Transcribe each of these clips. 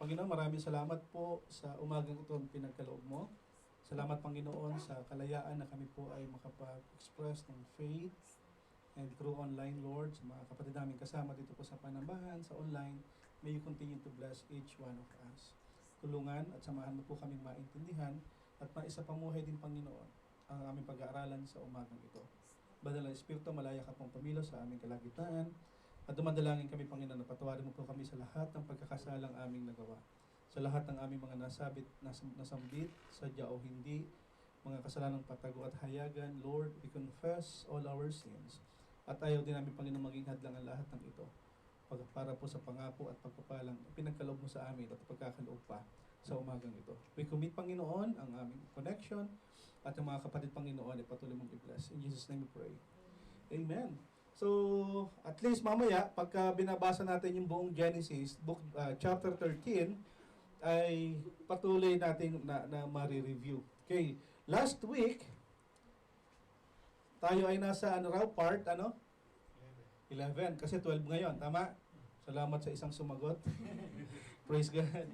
Panginoon, maraming salamat po sa umagang ito ang pinagkaloob mo. Salamat, Panginoon, sa kalayaan na kami po ay makapag-express ng faith and through online, Lord, sa mga kapatid namin kasama dito po sa Panambahan, sa online, may you continue to bless each one of us. Tulungan at samahan mo po kaming maintindihan at maisapamuhay din, Panginoon, ang aming pag-aaralan sa umagang ito. Banal na Espiritu, malaya ka pong pumilo sa aming kalagitnaan. At dumadalangin kami, Panginoon, na patawarin mo po kami sa lahat ng pagkakasalang aming nagawa. Sa lahat ng aming mga nasambit, sadya o hindi, mga kasalanang patago at hayagan, Lord, we confess all our sins. At ayaw din namin, Panginoon, maging hadlang ang lahat ng ito. Para po sa pangako at pagpapalang pinagkaloob mo sa amin at pagkakaloob pa sa umagang ito. We commit, Panginoon, ang aming connection at ang mga kapatid, Panginoon, ay patuloy mong i-bless. In Jesus' name we pray. Amen. So, at least mamaya, pagka binabasa natin yung buong Genesis, chapter 13, ay patuloy natin na ma-review. Okay, last week, tayo ay nasa part, 11. Kasi 12 ngayon, tama? Salamat sa isang sumagot. Praise God.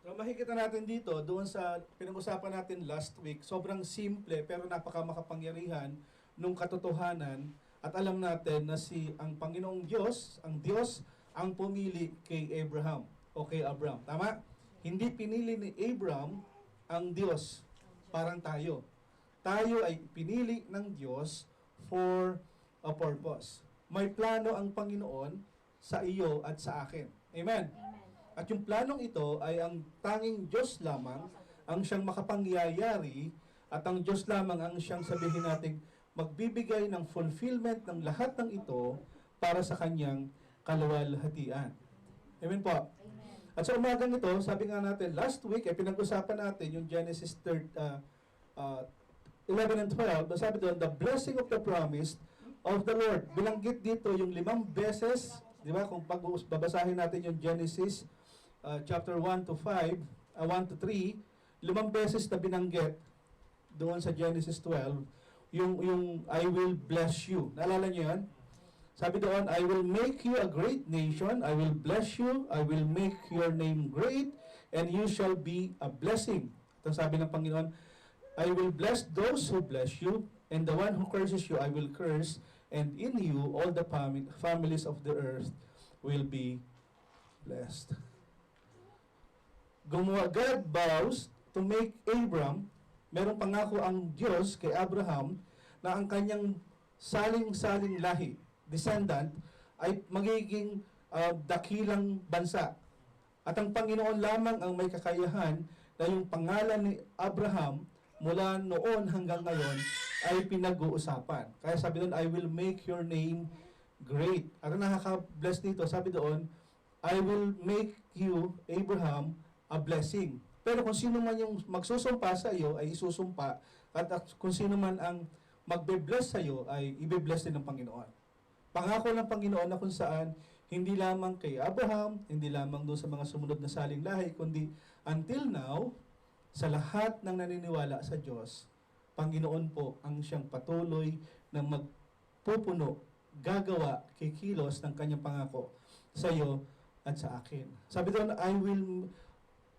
So, makikita natin dito, doon sa pinag-usapan natin last week, sobrang simple pero napaka-makapangyarihan nung katotohanan. At alam natin na ang Panginoong Diyos, ang pumili kay Abraham o kay Abram. Tama? Hindi pinili ni Abraham ang Diyos, parang tayo. Tayo ay pinili ng Diyos for a purpose. May plano ang Panginoon sa iyo at sa akin. Amen? At yung planong ito ay ang tanging Diyos lamang ang siyang makapangyayari at ang Diyos lamang ang siyang sabihin natin magbibigay ng fulfillment ng lahat ng ito para sa kanyang kaluwalhatian. Amen po. Amen. At sa umagang ito, sabi nga natin, last week, pinag-usapan natin yung Genesis 11 and 12. Sabi doon, the blessing of the promise of the Lord. Bilanggit dito yung 5 beses, di ba? Kung babasahin natin yung Genesis chapter 1 to 5, 1 to 3, 5 beses na binanggit doon sa Genesis 12, yung I will bless you. Naalala niyo yan? Sabi doon, I will make you a great nation, I will bless you, I will make your name great, and you shall be a blessing. Ito sabi ng Panginoon, I will bless those who bless you, and the one who curses you, I will curse, and in you all the families of the earth will be blessed. God vows to make Abram, merong pangako ang Diyos kay Abraham na ang kanyang saling-saling lahi, descendant, ay magiging dakilang bansa. At ang Panginoon lamang ang may kakayahan na yung pangalan ni Abraham mula noon hanggang ngayon ay pinag-uusapan. Kaya sabi doon, I will make your name great. At ang nakaka-bless dito, sabi doon, I will make you, Abraham, a blessing. Pero kung sino man yung magsusumpa sa iyo, ay isusumpa. At kung sino man ang magbe-bless sa iyo, ay ibe-bless din ng Panginoon. Pangako ng Panginoon na kung saan, hindi lamang kay Abraham, hindi lamang doon sa mga sumunod na saling lahi, kundi until now, sa lahat ng naniniwala sa Diyos, Panginoon po ang siyang patuloy na magpupuno, gagawa, kikilos ng kanyang pangako sa iyo at sa akin. Sabi doon,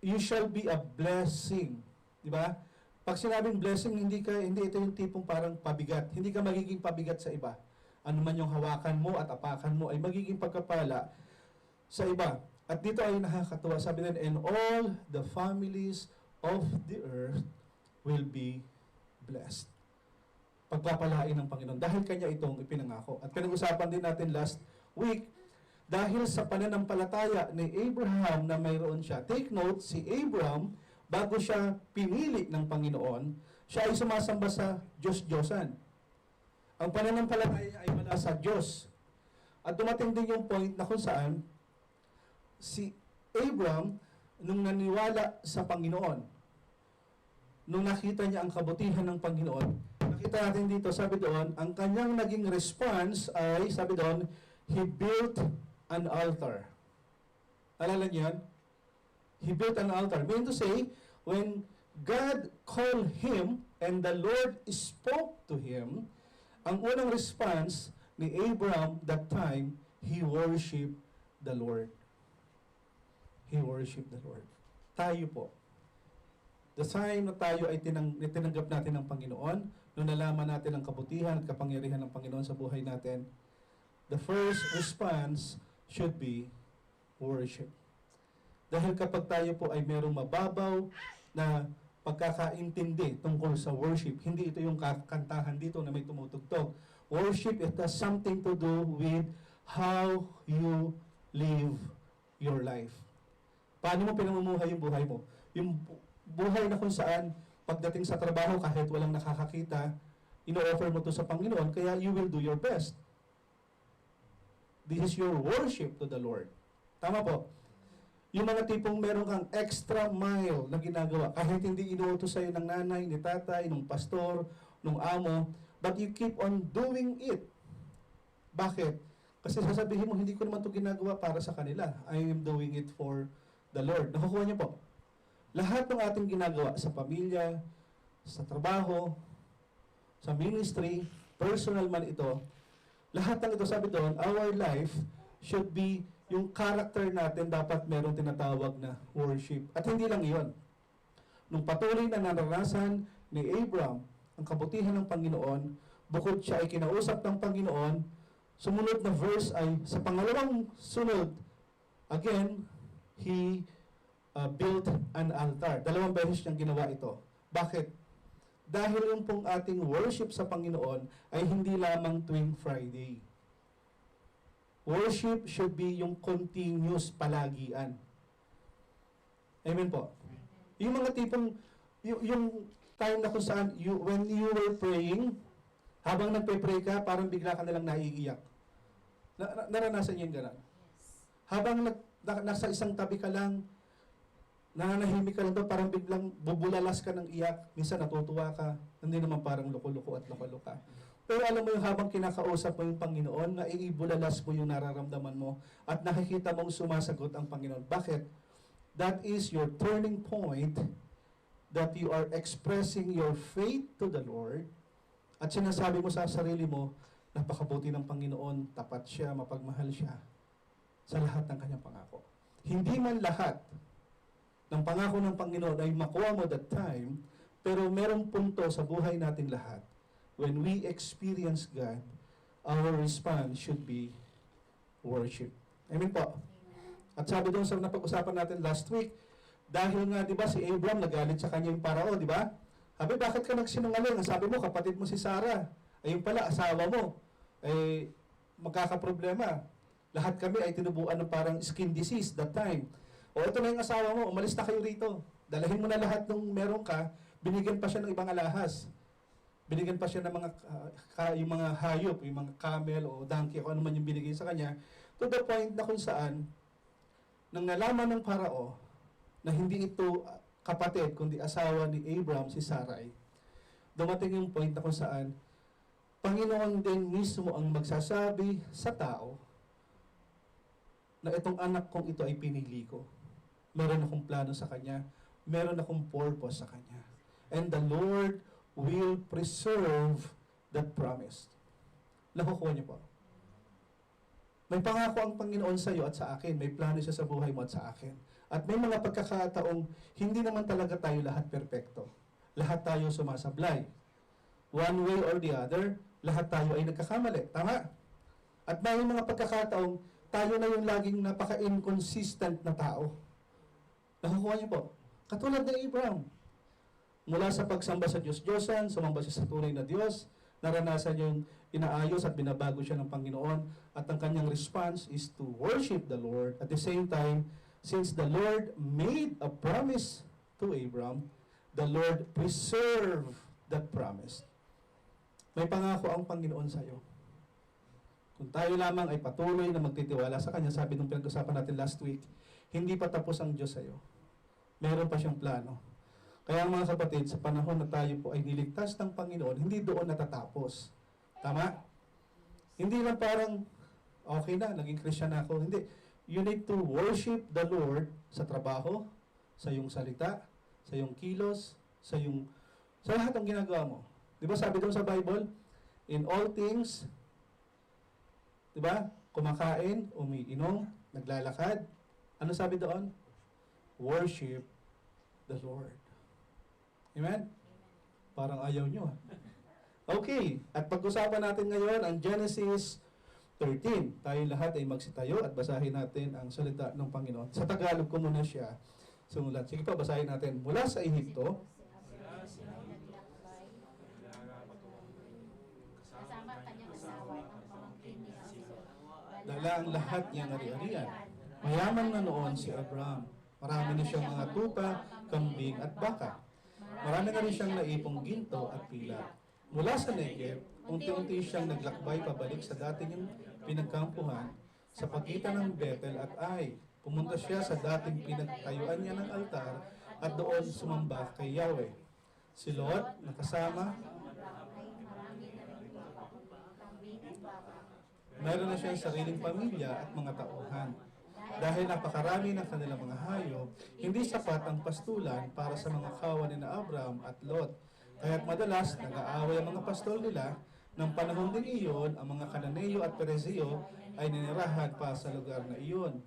you shall be a blessing. Di ba? Pag sinabing blessing, hindi ito yung tipong parang pabigat. Hindi ka magiging pabigat sa iba. Ano man yung hawakan mo at apakan mo ay magiging pagkapala sa iba. At dito ay nakakatuwa. Sabi din, and all the families of the earth will be blessed. Pagpapalain ng Panginoon. Dahil kanya itong ipinangako. At pinag-usapan din natin last week, dahil sa pananampalataya ni Abraham na mayroon siya. Take note, si Abraham, bago siya pinili ng Panginoon, siya ay sumasamba sa Diyos-Diyosan. Ang pananampalataya niya ay mula sa Diyos. At dumating din yung point na kung saan si Abraham, nung naniwala sa Panginoon, nung nakita niya ang kabutihan ng Panginoon, nakita natin dito, sabi doon, ang kanyang naging response ay, sabi doon, he built an altar. Alala niyo yan? He built an altar. Meaning to say, when God called him and the Lord spoke to him, ang unang response ni Abraham that time, he worshiped the Lord. he worshiped the Lord. Tayo po. The time na tayo ay tinanggap natin ng Panginoon, nung nalaman natin ang kabutihan at kapangyarihan ng Panginoon sa buhay natin, the first response should be worship. Dahil kapag tayo po ay merong mababaw na pagkakaintindi tungkol sa worship, hindi ito yung kantahan dito na may tumutugtog. Worship, it has something to do with how you live your life. Paano mo pinamumuhay yung buhay mo? Yung buhay na kung saan pagdating sa trabaho kahit walang nakakakita, ino-offer mo to sa Panginoon, kaya you will do your best. This is your worship to the Lord. Tama po. Yung mga tipong meron kang extra mile na ginagawa, kahit hindi inuutos sa'yo ng nanay, ni tatay, ng pastor, ng amo, but you keep on doing it. Bakit? Kasi sasabihin mo, hindi ko naman ito ginagawa para sa kanila. I am doing it for the Lord. Nakukuha niyo po? Lahat ng ating ginagawa sa pamilya, sa trabaho, sa ministry, personal man ito, lahat ng ito, sabi doon, our life should be, yung character natin dapat merong tinatawag na worship. At hindi lang iyon. Nung patuloy na naranasan ni Abram ang kabutihan ng Panginoon, bukod siya ay kinausap ng Panginoon, sumunod na verse ay, sa pangalawang sunod, again, he built an altar. 2 beses niyang ginawa ito. Bakit? Dahil yung pong ating worship sa Panginoon ay hindi lamang tuwing Friday. Worship should be yung continuous palagian. Amen po. Yung mga tipong, yung time na kung saan, when you were praying, habang nagpe-pray ka, parang bigla ka nalang naiiyak. Naranasan niyo yung gano'n? Habang nasa isang tabi ka lang, nananahimik ka lang doon, parang biglang bubulalas ka ng iyak, minsan natutuwa ka, hindi naman parang loko-loko at loko-loka. Pero alam mo yung habang kinakausap mo yung Panginoon, naiibulalas mo yung nararamdaman mo at nakikita mong sumasagot ang Panginoon. Bakit? That is your turning point that you are expressing your faith to the Lord at sinasabi mo sa sarili mo, napakabuti ng Panginoon, tapat siya, mapagmahal siya sa lahat ng kanyang pangako. Hindi man lahat ng pangako ng Panginoon ay makuha mo that time, pero merong punto sa buhay nating lahat. When we experience God, our response should be worship. Amen po. At sabi doon sa napag-usapan natin last week, dahil nga, di ba, si Abram nagalit sa kanya yung parao, di ba? Sabi, bakit ka nagsinungaling? Sabi mo, kapatid mo si Sarah. Ayun pala, asawa mo. Eh, magkakaproblema. Lahat kami ay tinubuan ng parang skin disease that time. O ito na yung asawa mo, umalis na kayo rito. Dalahin mo na lahat ng meron ka, binigyan pa siya ng ibang alahas. Binigyan pa siya ng mga, yung mga hayop, yung mga camel o donkey, o ano man yung binigay sa kanya, to the point na kung saan, nang nalaman ng parao, na hindi ito kapatid, kundi asawa ni Abram, si Sarai, dumating yung point na kung saan, Panginoon din mismo ang magsasabi sa tao, na itong anak kong ito ay pinili ko. Meron akong plano sa kanya. Meron akong purpose sa kanya. And the Lord will preserve that promise. Nakukuha niyo po. May pangako ang Panginoon sa iyo at sa akin. May plano siya sa buhay mo at sa akin. At may mga pagkakataong hindi naman talaga tayo lahat perpekto. Lahat tayo sumasablay. One way or the other, lahat tayo ay nagkakamali. Tama? At may mga pagkakataong tayo na yung laging napaka-inconsistent na tao. Nakukuha niyo po. Katulad ng Abraham. Mula sa pagsamba sa Diyos-Diyosan, sumamba siya sa tunay na Diyos, naranasan yung inaayos at binabago siya ng Panginoon, at ang kanyang response is to worship the Lord. At the same time, since the Lord made a promise to Abraham, the Lord preserved that promise. May pangako ang Panginoon sa iyo. Kung tayo lamang ay patuloy na magtitiwala sa Kanya, sabi nung pinag-usapan natin last week, hindi pa tapos ang Diyos sa iyo. Meron pa siyang plano. Kaya mga kapatid, sa panahon na tayo po ay niligtas ng Panginoon, hindi doon natatapos. Tama? Hindi lang parang, okay na, naging Christian na ako. Hindi. You need to worship the Lord sa trabaho, sa iyong salita, sa iyong kilos, sa lahat ng ginagawa mo. Di ba sabi doon sa Bible, in all things, di ba, kumakain, umiinom, naglalakad. Ano sabi doon? worship the Lord. Amen? Parang ayaw nyo. Okay, at pag-usapan natin ngayon ang Genesis 13. Tayo lahat ay magsitayo at basahin natin ang salita ng Panginoon. Sa Tagalog ko muna siya sumulat. Sige pa, basahin natin. Mula sa Ehipto, kasama kanyang asawa at ang pamangkin ni Absalom. dala ang lahat niyang ari-arian. Mayaman na noon si Abraham. Marami na siyang mga tupa, kambing at baka. Marami na rin siyang naipong ginto at pila. Mula sa Negev, unti-unti siyang naglakbay pabalik sa dati niyang pinagkampuhan sa pagitan ng Bethel at Ai. Pumunta siya sa dating pinagtayuan niya ng altar at doon sumamba kay Yahweh. Si Lot, nakasama, meron na siyang sariling pamilya at mga tauhan. Dahil napakarami ng kanilang mga hayop, hindi sapat ang pastulan para sa mga kawan ni na Abraham at Lot. Kaya't madalas nag-aaway ang mga pastol nila. Ng panahon din iyon, ang mga Kananeyo at Perezeo ay ninirahan pa sa lugar na iyon.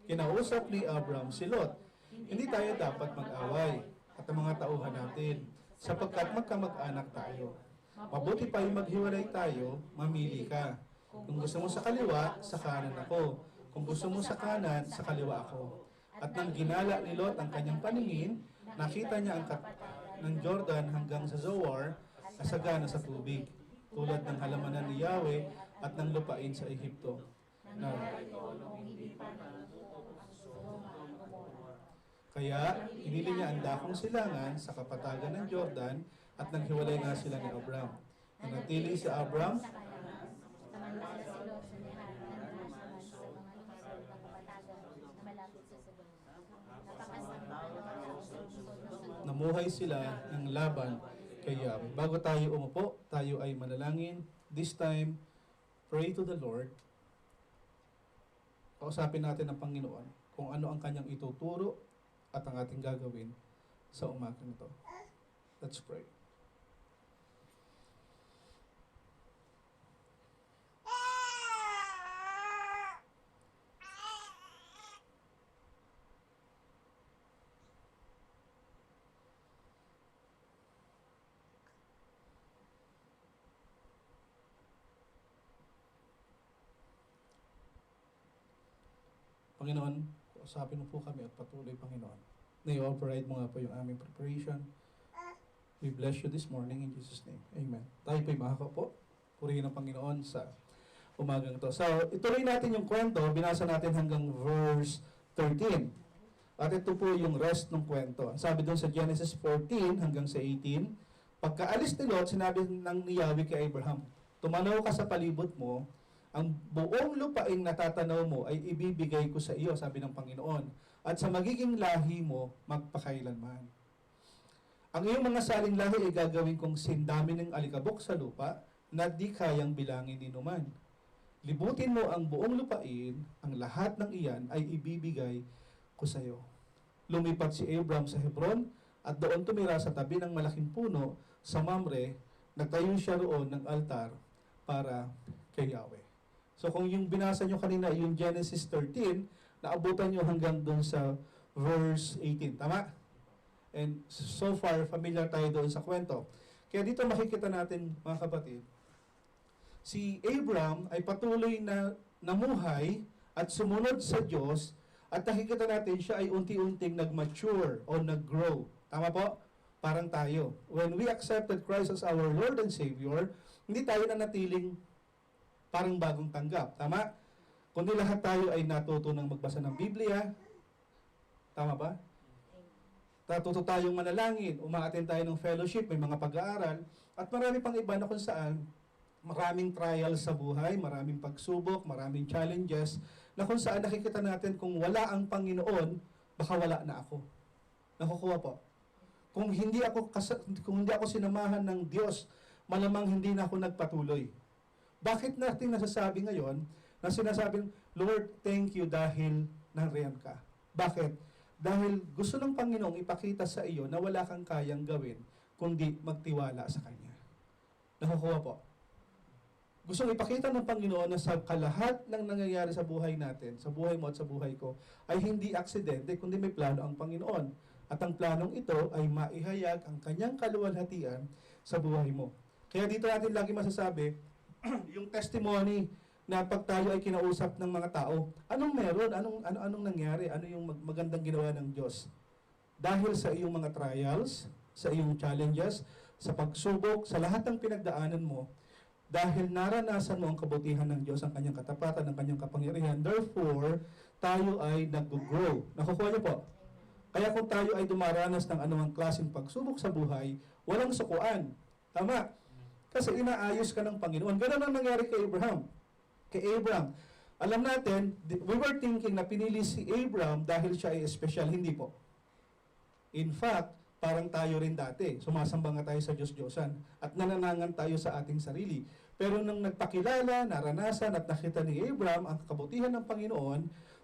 Kinausap ni Abraham si Lot, hindi tayo dapat mag-away at ang mga tauhan natin, sapagkat magkamag-anak tayo. Mabuti pa yung maghiwalay tayo, mamili ka. Kung gusto mo sa kaliwa, sa kanan ako. Kung gusto mo sa kanan, sa kaliwa ako. At nang ginala ni Lot ang kanyang paningin, nakita niya ang ng Jordan hanggang sa Zoar, nasagana sa tubig, tulad ng halamanan ni Yahweh at ng lupain sa Ehipto. Kaya, inili niya ang dakong silangan sa kapatagan ng Jordan at naghiwalay nga sila ni Abraham. Nanatili si Abraham Samantala si Lot sa lihat ng nasaman sa mga lungsod ng kapatagan na malapit sa Sodom. Napakasama ng mga tao sa lungsod ng Sodom. namuhay sila ng laban kay Yahweh. Bago tayo umupo, tayo ay manalangin. This time, pray to the Lord. Kausapin natin ang Panginoon kung ano ang kanyang ituturo at ang ating gagawin sa umagang ito. Let's pray. Panginoon, kausapin mo po kami at patuloy, Panginoon. Na i-override mo nga po yung aming preparation. We bless you this morning in Jesus' name. Amen. Tayo po'y makakapo. Purihin ang Panginoon sa umagang ito. So, ituloy natin yung kwento. Binasa natin hanggang verse 13. At ito po yung rest ng kwento. Sabi doon sa Genesis 14 hanggang sa 18, pagkaalis ni Lot, sinabi ng ni Yahweh kay Abraham, tumanaw ka sa palibot mo, ang buong lupaing natatanaw mo ay ibibigay ko sa iyo, sabi ng Panginoon. At sa magiging lahi mo, magpakailanman. Ang iyong mga saling lahi ay gagawin kong sindami ng alikabok sa lupa na di kayang bilangin ni numan. Libutin mo ang buong lupain, ang lahat ng iyan ay ibibigay ko sa iyo. Lumipat si Abraham sa Hebron at doon tumira sa tabi ng malaking puno sa Mamre. Nagtayo siya roon ng altar para kay Yahweh. So kung yung binasa nyo kanina, yung Genesis 13, naabutan nyo hanggang doon sa verse 18. Tama? And so far, familiar tayo doon sa kwento. Kaya dito makikita natin, mga kapatid, si Abraham ay patuloy na namuhay at sumunod sa Diyos at nakikita natin siya ay unti-unting nag-mature o nag-grow. Tama po? Parang tayo. When we accepted Christ as our Lord and Savior, hindi tayo na natiling parang bagong tanggap. Tama? Kundi lahat tayo ay natutunang magbasa ng Biblia. Tama ba? Natuto tayong manalangin, umaattend tayo ng fellowship, may mga pag-aaral, at marami pang iba na kung saan maraming trials sa buhay, maraming pagsubok, maraming challenges, na kung saan nakikita natin kung wala ang Panginoon, baka wala na ako. Nakukuha po. Kung hindi ako sinamahan ng Diyos, malamang hindi na ako nagpatuloy. Bakit natin nasasabi ngayon na sinasabing, Lord, thank you dahil nariyan ka? Bakit? Dahil gusto ng Panginoong ipakita sa iyo na wala kang kayang gawin kundi magtiwala sa Kanya. Nakukuha po. gustong ipakita ng Panginoon na sa kalahat ng nangyayari sa buhay natin, sa buhay mo at sa buhay ko, ay hindi aksidente, kundi may plano ang Panginoon. At ang planong ito ay maihayag ang kanyang kaluwalhatian sa buhay mo. Kaya dito natin lagi masasabi, yung testimony na pag tayo ay kinausap ng mga tao, anong meron? Anong nangyari? Ano yung magandang ginawa ng Diyos? Dahil sa iyong mga trials, sa iyong challenges, sa pagsubok, sa lahat ng pinagdaanan mo, dahil naranasan mo ang kabutihan ng Diyos, ang kanyang katapatan, ang kanyang kapangyarihan, therefore, tayo ay nag-grow. Nakukuha niyo po? Kaya kung tayo ay dumaranas ng anumang klaseng pagsubok sa buhay, walang sukuan. Tama? Kasi inaayos ka ng Panginoon. Ganun ang nangyari kay Abraham. Alam natin, we were thinking na pinili si Abraham dahil siya ay special. Hindi po. In fact, parang tayo rin dati. Sumasamba nga tayo sa Diyos-Diyosan at nananangan tayo sa ating sarili. Pero nung nagpakilala, naranasan at nakita ni Abraham ang kabutihan ng Panginoon,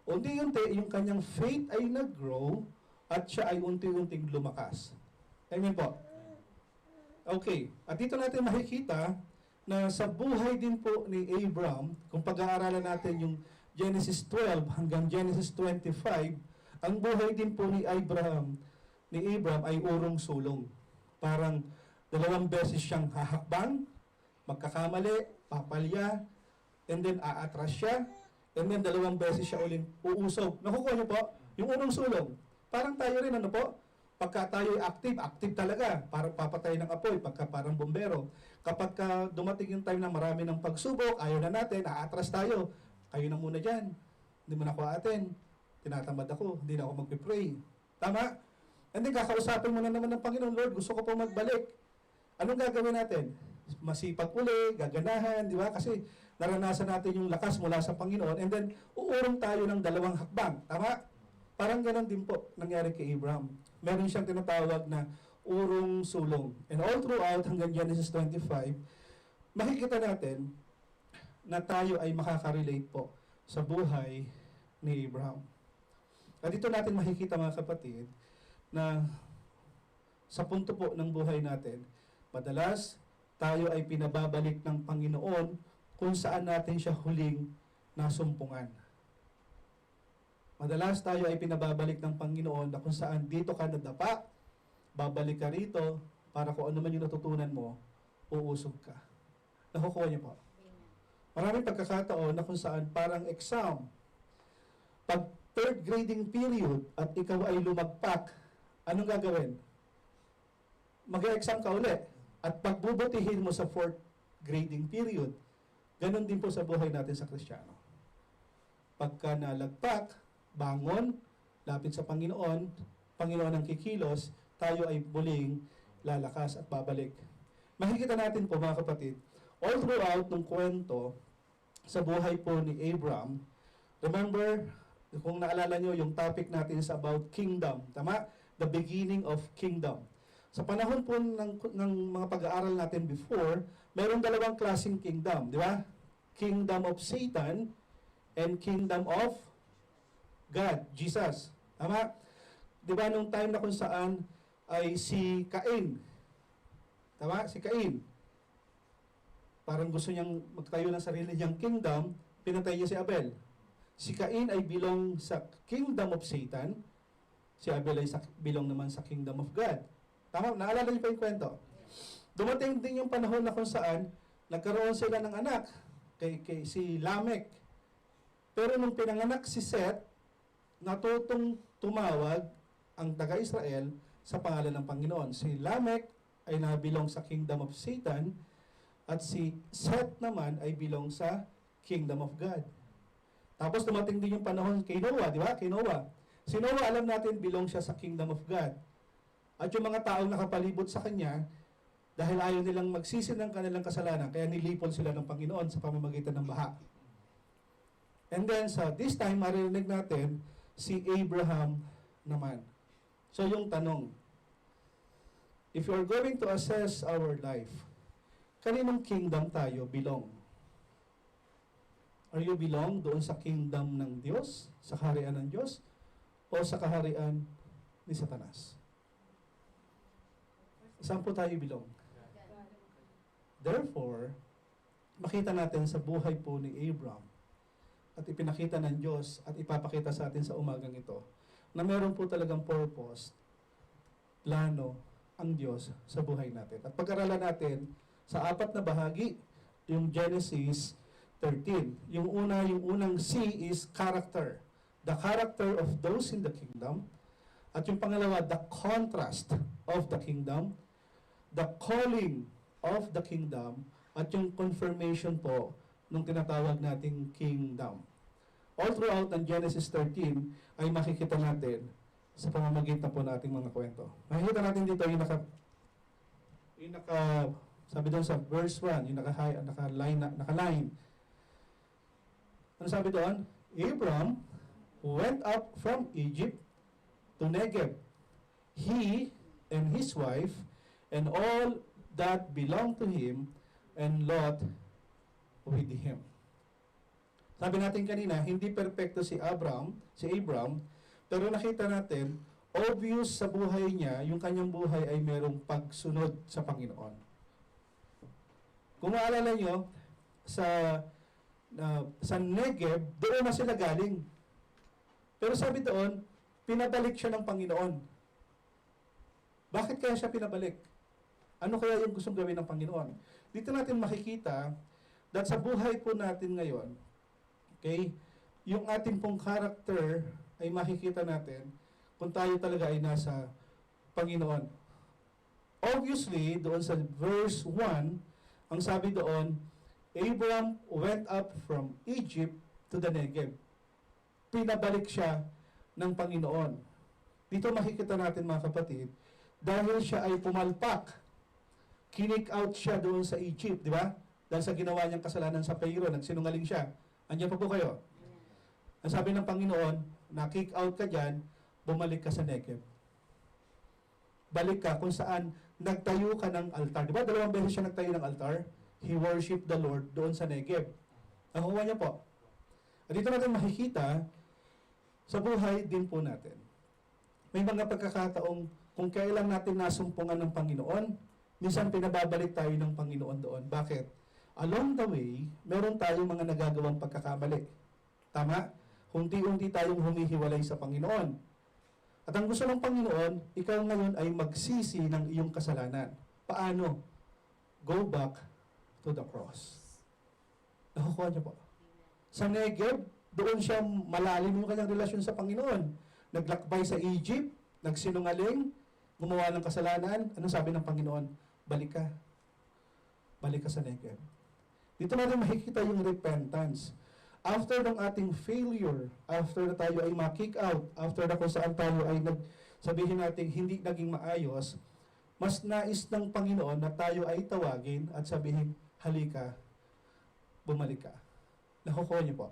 unti-unti yung kanyang faith ay nag-grow at siya ay unti-unting lumakas. Amen po. Okay. At dito natin makikita na sa buhay din po ni Abraham, kung pag-aaralan natin yung Genesis 12 hanggang Genesis 25, ang buhay din po ni Abraham ay urong-sulong. Parang 2 beses siyang hahakbang, magkakamali, papalya, and then aatras siya, and then 2 beses siya uling uusog. Nakukuha niyo po? Yung urong-sulong. Parang tayo rin, ano po? Pagka tayo active talaga, para papatay ng apoy, pagka parang bombero. Kapag dumating yung time na marami ng pagsubok, ayaw na natin, aatras tayo. Kayo na muna dyan. Hindi mo na ako atin. Tinatamad ako, hindi na ako magpipray. Tama? And then kakausapin mo na naman ng Panginoon, Lord, gusto ko po magbalik. Anong gagawin natin? Masipag uli, gaganahan, di ba? Kasi naranasan natin yung lakas mula sa Panginoon, and then uurong tayo ng 2 hakbang. Tama? Parang ganun din po nangyari kay Abraham. Meron siyang tinatawag na urong sulong. And all throughout hanggang Genesis 25, makikita natin na tayo ay makaka-relate po sa buhay ni Abraham. At dito natin makikita, mga kapatid, na sa punto po ng buhay natin, madalas tayo ay pinababalik ng Panginoon kung saan natin siya huling nasumpungan. Madalas tayo ay pinababalik ng Panginoon na kung saan dito ka nadapa, babalik ka rito para kung ano man yung natutunan mo, uusog ka. Nakukuha niyo po? Maraming pagkakataon na kung saan parang exam. Pag third grading period at ikaw ay lumagpak, anong gagawin? Mag-exam ka uli. At pagbubutihin mo sa fourth grading period, ganun din po sa buhay natin sa Kristiyano. Pagka nalagpak, bangon, lapit sa Panginoon, Panginoon ang kikilos, tayo ay muling lalakas at babalik. Makikita natin po, mga kapatid, all throughout ng kwento sa buhay po ni Abraham, remember, kung naalala nyo, yung topic natin is about kingdom. Tama? The beginning of kingdom. Sa panahon po ng mga pag-aaral natin before, mayroong 2 klaseng kingdom. Di ba? Kingdom of Satan and kingdom of God, Jesus. Tama? Di ba nung time na kung saan ay si Cain. Tama? Si Cain. Parang gusto niyang magtayo ng sarili niyang kingdom, pinatay niya si Abel. Si Cain ay belong sa kingdom of Satan, si Abel ay belong naman sa kingdom of God. Tama? Naalala niyo pa yung kwento? Dumating din yung panahon na kung saan nagkaroon sila ng anak kay si Lamech. Pero nung pinanganak si Seth, natutong tumawag ang taga-Israel sa pangalan ng Panginoon. Si Lamech ay nabilong sa kingdom of Satan at si Seth naman ay bilong sa kingdom of God. Tapos dumating din yung panahon kay Noah, di ba? Kay Noah. Si Noah, alam natin, bilong siya sa kingdom of God. At yung mga taong nakapalibot sa kanya, dahil ayaw nilang magsisi ng kanilang kasalanan, kaya nilipol sila ng Panginoon sa pamamagitan ng baha. And then, sa this time, marinig natin, si Abraham naman. So, yung tanong, if you are going to assess our life, kaninong kingdom tayo belong? Are you belong doon sa kingdom ng Diyos, sa kaharian ng Diyos, o sa kaharian ni Satanas? Saan po tayo belong? Therefore, makita natin sa buhay po ni Abram at ipinakita ng Diyos at ipapakita sa atin sa umagang ito na meron po talagang purpose, plano ang Diyos sa buhay natin. At pag-aralan natin sa 4 na bahagi, yung Genesis 13. Yung unang C is character. The character of those in the kingdom. At yung pangalawa, the contrast of the kingdom. The calling of the kingdom. At yung confirmation po nung tinatawag nating kingdom. All throughout ng Genesis 13 ay makikita natin sa pamamagitan po nating mga kwento. Makikita natin dito yung sabi doon sa verse 1, yung naka-line. Ano sabi doon? Abram went up from Egypt to Negev. He and his wife and all that belonged to him, and Lot with him. Sabi natin kanina, hindi perpekto si Abram, pero nakita natin, obvious sa buhay niya, yung kanyang buhay ay merong pagsunod sa Panginoon. Kung maalala nyo, sa Negev, doon na sila galing. Pero sabi doon, pinabalik siya ng Panginoon. Bakit kaya siya pinabalik? Ano kaya yung gustong gawin ng Panginoon? Dito natin makikita that sa buhay po natin ngayon, okay, yung ating pong character ay makikita natin kung tayo talaga ay nasa Panginoon. Obviously, doon sa verse 1, ang sabi doon, Abram went up from Egypt to the Negev. Pinabalik siya ng Panginoon. Dito makikita natin mga kapatid, dahil siya ay pumalpak, kinik out siya doon sa Egypt, di ba? Dahil sa ginawa niyang kasalanan sa Pharaoh, nagsinungaling siya. Andiyan pa po kayo? Ang sabi ng Panginoon, na-kick out ka dyan, bumalik ka sa Negev. Balik ka kung saan nagtayo ka ng altar. Di ba? 2 beses siya nagtayo ng altar. He worshiped the Lord doon sa Negev. Nakuha niya po. At dito natin makikita, sa buhay din po natin. May mga pagkakataong kung kailan natin nasumpungan ng Panginoon, minsan pinababalik tayo ng Panginoon doon. Bakit? Along the way, meron tayong mga nagagawang pagkakamali. Tama? Unti-unti tayong humihiwalay sa Panginoon. At ang gusto ng Panginoon, ikaw ngayon ay magsisi ng iyong kasalanan. Paano? Go back to the cross. Nakukuha niyo po. Sa Negev, doon siya malalim yung kanyang relasyon sa Panginoon. Naglakbay sa Egypt, nagsinungaling, gumawa ng kasalanan. Anong sabi ng Panginoon? Balik ka. Balik ka sa Negev. Dito natin makikita yung repentance. After ng ating failure, after na tayo ay ma-kick out, after na kung saan tayo ay sabihin natin hindi naging maayos, mas nais ng Panginoon na tayo ay tawagin at sabihin, halika, bumalik ka. Nakukuha niyo po.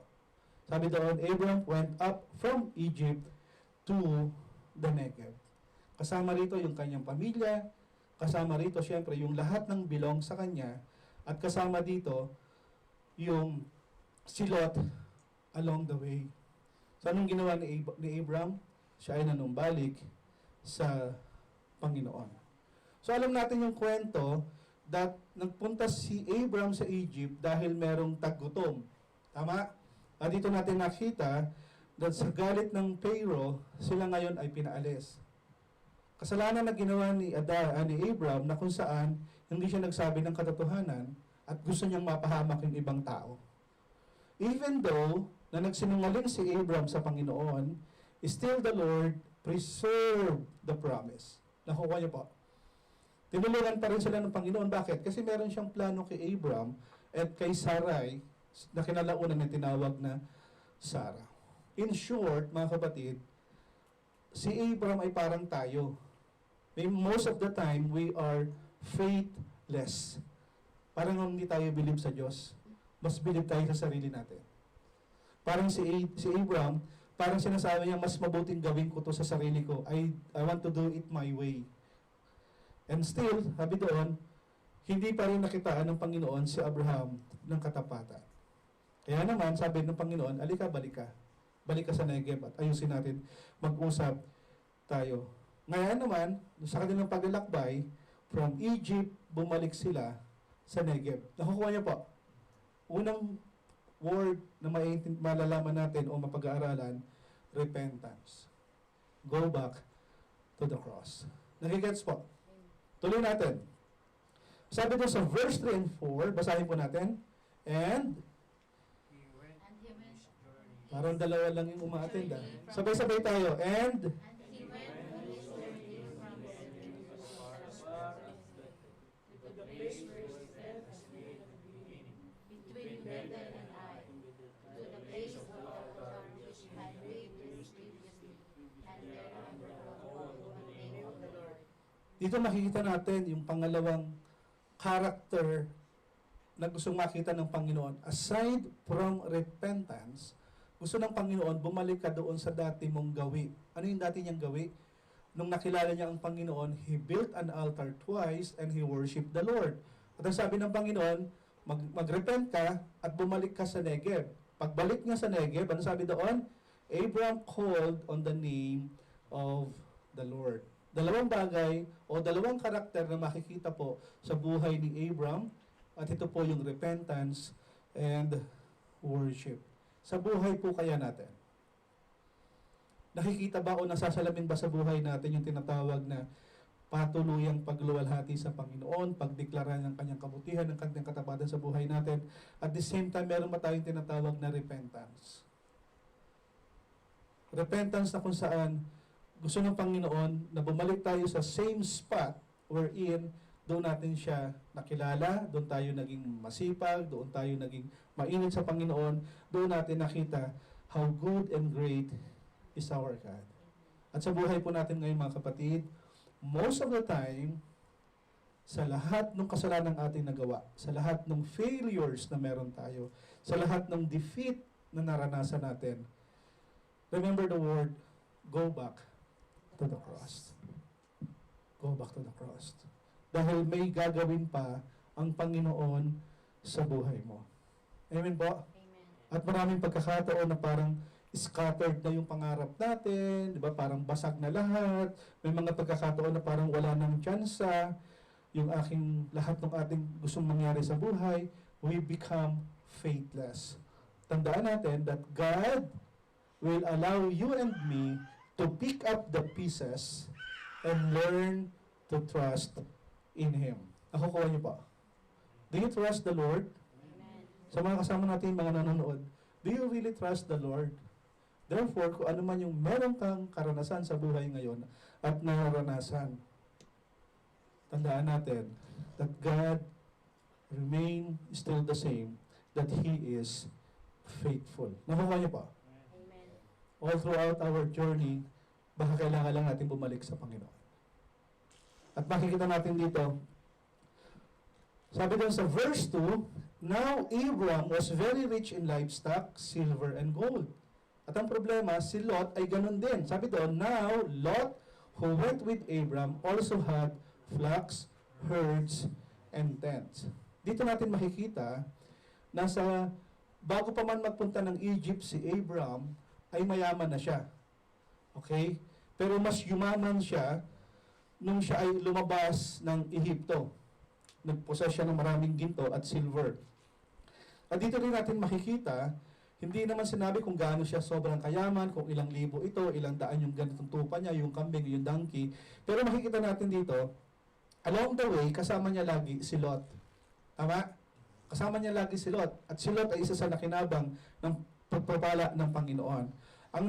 Sabi doon, Abram went up from Egypt to the Negev. Kasama rito yung kanyang pamilya, kasama rito siyempre yung lahat ng belong sa kanya, at kasama dito yung si Lot along the way. So anong ginawa ni Abram? Siya ay nanumbalik sa Panginoon. So alam natin yung kwento that nagpunta si Abram sa Egypt dahil merong taggutom. Tama? At dito natin nakita that sa galit ng Pharaoh, sila ngayon ay pinaalis. Kasalanan na ginawa ni Abram na kung saan hindi siya nagsabi ng katotohanan at gusto niyang mapahamak yung ibang tao. Even though na nagsinungaling si Abram sa Panginoon, still the Lord preserved the promise. Nakuha niyo po. Tinulungan pa rin sila ng Panginoon. Bakit? Kasi meron siyang plano kay Abram at kay Sarai na kinalaunan na tinawag na Sarah. In short, mga kapatid, si Abram ay parang tayo. Most of the time, we are faithless. Parang hindi tayo believe sa Diyos. Mas believe tayo sa sarili natin. Parang si Abram, parang sinasabi niya, mas mabuting gawin ko to sa sarili ko. I want to do it my way. And still, sabi doon, hindi pa rin nakitaan ng Panginoon si Abraham ng katapatan. Kaya naman, sabi ng Panginoon, alika, balik ka. Balik ka sa Negev at ayusin natin, mag-usap tayo. Ngayon naman, sa kanilang paglalakbay, from Egypt, bumalik sila sa Negev. Nakukuha niyo po. unang word na malalaman natin o mapag-aaralan, repentance. Go back to the cross. Nagigets po? Tuloy natin. Sabi doon sa verse 3 and 4, basahin po natin. And, And he went, parang dalawa lang yung umaattend. Sabay-sabay tayo. And, he went on his journey from Sydney to the place where his death was made between Bethel and Ai, to the place of the altar which had been used previously, and there undergone the name of the Lord. dito makikita natin yung pangalawang character na gustong makita ng Panginoon. Aside from repentance, gusto ng Panginoon, bumalik ka doon sa dati mong gawi. Ano yung dati niyang gawi? Nung nakilala niya ang Panginoon, He built an altar twice and He worshiped the Lord. At ang sabi ng Panginoon, mag-repent ka at bumalik ka sa Negev. Pagbalik niya sa Negev, ano sabi doon? Abraham called on the name of the Lord. Dalawang bagay o dalawang karakter na makikita po sa buhay ni Abraham, at ito po yung repentance and worship. Sa buhay po kaya natin, nakikita ba o nasasalamin ba sa buhay natin yung tinatawag na patuluyang pagluwalhati sa Panginoon, pagdeklara ng kanyang kabutihan, ng kanyang katapatan sa buhay natin, at the same time, meron ba tayong tinatawag na repentance? Repentance na kung saan gusto ng Panginoon na bumalik tayo sa same spot wherein doon natin siya nakilala, doon tayo naging masipag, doon tayo naging mainit sa Panginoon, doon natin nakita how good and great is our God. At sa buhay po natin ngayon mga kapatid, most of the time, sa lahat ng kasalanan ating nagawa, sa lahat ng failures na meron tayo, sa lahat ng defeat na naranasan natin, remember the word, go back to the cross. Go back to the cross. Dahil may gagawin pa ang Panginoon sa buhay mo. Amen po? Amen. At maraming pagkakataon na parang scattered na yung pangarap natin, di ba? Parang basag na lahat. May mga pagkakataon na parang wala nang tsansa. Yung lahat ng ating gustong mangyari sa buhay, we become faithless. Tandaan natin that God will allow you and me to pick up the pieces and learn to trust in Him. Nakukuha niyo ba? Do you trust the Lord? Amen. Sa mga kasama natin, mga nanonood, do you really trust the Lord? Therefore, kung ano man yung meron kang karanasan sa buhay ngayon at naranasan, tandaan natin that God remain still the same, that He is faithful. Nakukuha niyo pa? Amen. All throughout our journey, baka kailangan lang natin bumalik sa Panginoon. At makikita natin dito, sabi doon sa verse 2, now Abram was very rich in livestock, silver, and gold. At ang problema, si Lot ay ganun din. Sabi doon, now Lot, who went with Abram, also had flocks, herds, and tents. Dito natin makikita na bago pa man magpunta ng Egypt si Abram, ay mayaman na siya. Okay? Pero mas yumaman siya nung siya ay lumabas ng Ehipto. Nagpossess siya ng maraming ginto at silver. At dito rin natin makikita, hindi naman sinabi kung gaano siya sobrang kayaman, kung ilang libo ito, ilang daan yung ganitong tupa niya, yung kambing, yung donkey. Pero makikita natin dito, along the way, kasama niya lagi si Lot. Tama? Kasama niya lagi si Lot. At si Lot ay isa sa nakinabang ng pagpapala ng Panginoon. Ang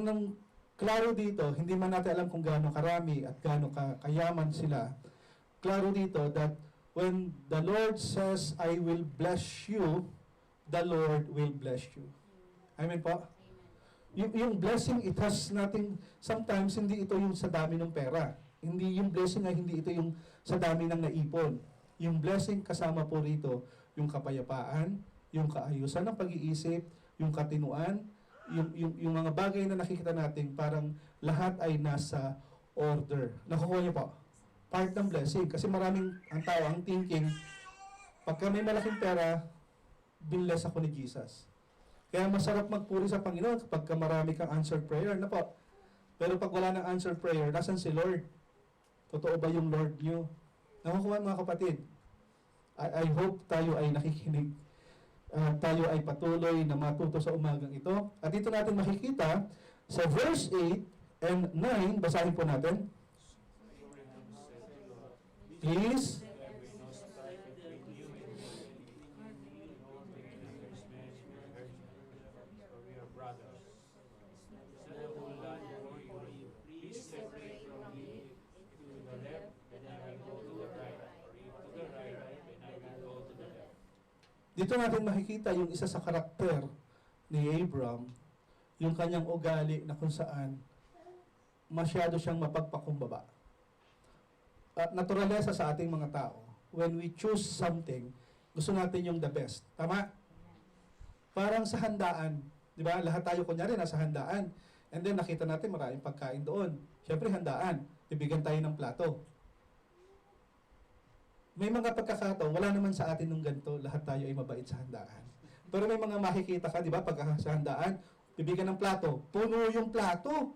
klaro dito, hindi man natin alam kung gaano karami at gaano kayaman sila. Klaro dito that when the Lord says, I will bless you, the Lord will bless you. Amen po? Amen. Yung blessing, it has nothing, sometimes hindi ito yung sa dami ng pera. Hindi yung blessing ay hindi ito yung sa dami ng naipon. Yung blessing kasama po rito, yung kapayapaan, yung kaayusan ng pag-iisip, yung katinuan, yung mga bagay na nakikita natin, parang lahat ay nasa order. Nakukuha niyo po? Part ng blessing. Kasi maraming ang tao, ang thinking, pagka may malaking pera, binless ako ni Jesus. Kaya masarap magpuri sa Panginoon kapag marami kang answered prayer. Na po. Pero pag wala ng answered prayer, nasan si Lord? Totoo ba yung Lord niyo? Nakukuha mga kapatid? I hope tayo ay nakikinig. tayo ay patuloy na matuto sa umagang ito. At dito natin makikita sa verse 8 and 9, basahin po natin. Please. Dito natin makikita yung isa sa karakter ni Abram, yung kanyang ugali na kung saan masyado siyang mapagpakumbaba. At naturalesa sa ating mga tao, when we choose something, gusto natin yung the best. Tama? Parang sa handaan, di ba? Lahat tayo kunyari nasa handaan. And then nakita natin maraming pagkain doon. Siyempre handaan, bibigyan tayo ng plato. May mga pagkakataon, wala naman sa atin nung ganito, lahat tayo ay mabait sa handaan. Pero may mga makikita ka, di ba, pag sa handaan, bibigyan ng plato, puno yung plato.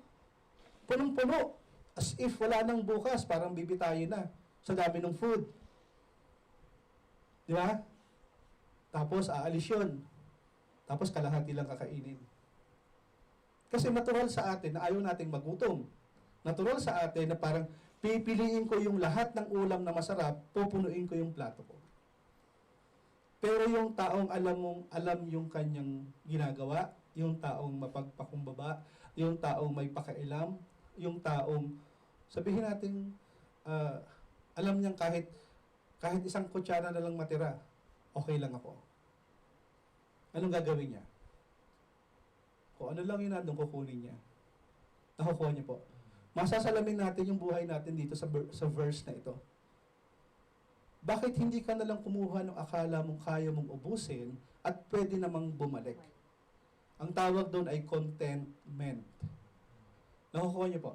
Punong-puno. As if wala nang bukas, parang bibitayin na sa dami ng food. Di ba? Tapos aalis yun. Tapos kalahati lang kakainin. Kasi natural sa atin na ayaw nating magutom. Natural sa atin na parang pipiliin ko yung lahat ng ulam na masarap, pupunuin ko yung plato ko. Pero yung taong alam yung kanyang ginagawa, yung taong mapagpakumbaba, yung taong may pakailam, yung taong, sabihin natin, alam niyang kahit isang kutsara na lang matira, okay lang ako. Anong gagawin niya? Kung ano lang yun nandun, kukunin niya. Nakukuha niya po. Masasalamin natin yung buhay natin dito sa verse na ito. Bakit hindi ka nalang kumuha ng akala mong kaya mong ubusin at pwede namang bumalik? Ang tawag doon ay contentment. Nakukuha niyo po.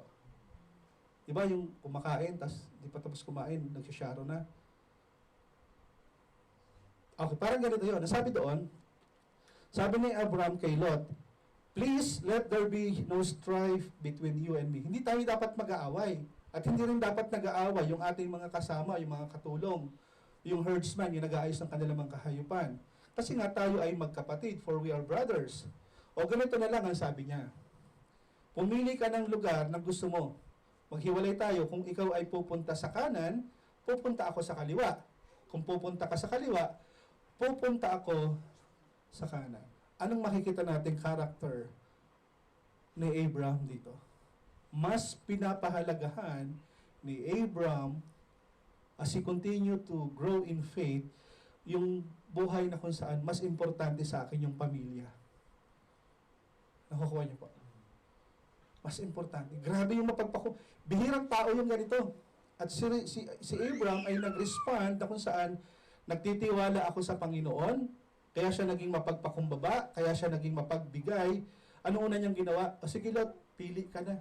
Diba yung kumakain, tas di pa tapos kumain, nagsisharo na. Okay, parang ganito yun. Nasabi doon, sabi ni Abraham kay Lot, please let there be no strife between you and me. Hindi tayo dapat mag-aaway. At hindi rin dapat nag-aaway yung ating mga kasama, yung mga katulong, yung herdsman, yung nag-aayos ng kanilang mga kahayupan. Kasi nga tayo ay magkapatid, for we are brothers. O ganito na lang ang sabi niya. Pumili ka ng lugar na gusto mo. Maghiwalay tayo. Kung ikaw ay pupunta sa kanan, pupunta ako sa kaliwa. Kung pupunta ka sa kaliwa, pupunta ako sa kanan. Anong makikita nating character ni Abraham dito? Mas pinapahalagahan ni Abraham as he continue to grow in faith, yung buhay na kung saan mas importante sa akin yung pamilya. Nakukuha niyo po? Mas importante. Grabe yung bihirang tao yung ganito. At si Abraham ay nag-respond na kung saan nagtitiwala ako sa Panginoon, kaya siya naging mapagpakumbaba, kaya siya naging mapagbigay. Ano una niyang ginawa? O sige Lot, pili ka na.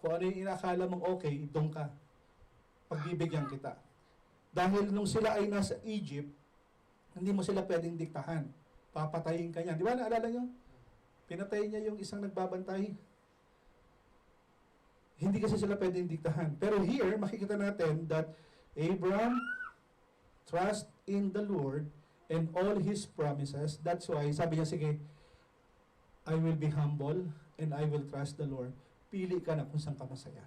Kung ano yung inakala mong okay, doon ka. Pagbibigyan kita. Dahil nung sila ay nasa Egypt, hindi mo sila pwedeng diktahan. Papatayin ka niya. Di ba, naalala niyo? Pinatay niya yung isang nagbabantay. Hindi kasi sila pwedeng diktahan. Pero here, makikita natin that Abraham trust in the Lord and all His promises. That's why, sabi niya, sige, I will be humble and I will trust the Lord. Pili ka na kung saan ka masaya.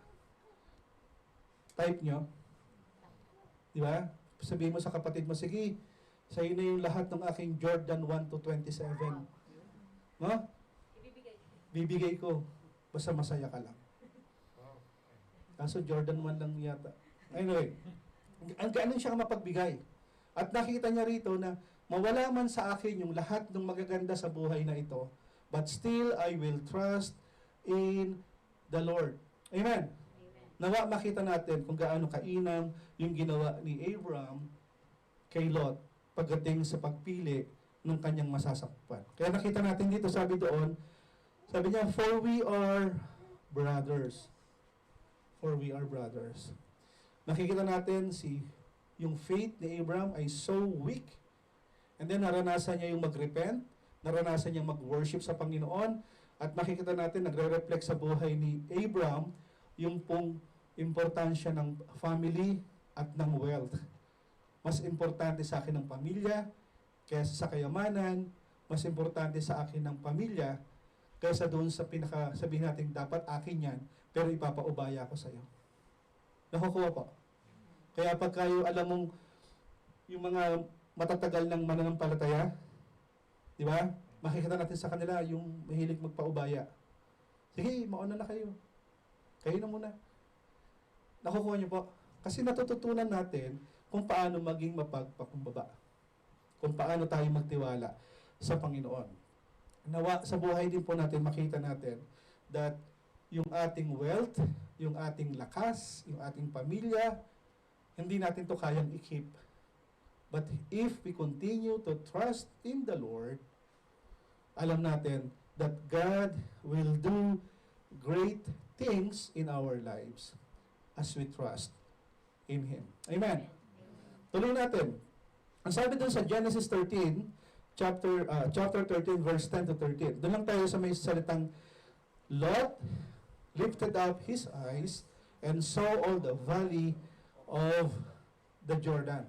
Type nyo. Di ba? Sabihin mo sa kapatid mo, sige, sa'yo na yung lahat ng aking Jordan 1 to 27. No? Bibigay ko. Basta masaya ka lang. Kaso Jordan 1 lang yata. Anyway, ang ganun siya mapagbigay. At nakita niya rito na mawala man sa akin yung lahat ng magaganda sa buhay na ito, but still I will trust in the Lord. Amen? Nawa makita natin kung gaano kainam yung ginawa ni Abraham kay Lot pagdating sa pagpili ng kanyang masasakpan. Kaya nakita natin dito, sabi doon, sabi niya, for we are brothers. For we are brothers. Nakikita natin yung faith ni Abraham ay so weak. And then naranasan niya yung mag-repent, naranasan niya mag-worship sa Panginoon, at makikita natin nagre-reflect sa buhay ni Abraham yung pong importansya ng family at ng wealth. Mas importante sa akin ng pamilya kaysa sa kayamanan, mas importante sa akin ng pamilya, kaysa doon sa sabihin natin dapat akin yan, pero ipapaubaya ko sa iyo. Nakukuha po. Kaya pag kayo alam mong yung mga matatagal ng mananampalataya, di ba? Makikita natin sa kanila yung mahilig magpaubaya. Sige, mauna na kayo. Kayo na muna. Nakukuha niyo po. Kasi natututunan natin kung paano maging mapagpakumbaba. Kung paano tayo magtiwala sa Panginoon. Nawa, sa buhay din po natin, makita natin that yung ating wealth, yung ating lakas, yung ating pamilya, hindi natin to kayang i-keep. But if we continue to trust in the Lord, alam natin that God will do great things in our lives as we trust in Him. Amen. Tuloy natin. Ang sabi dun sa Genesis 13, chapter 13, verse 10 to 13. Doon lang tayo sa may salitang, Lot lifted up his eyes and saw all the valley of the Jordan.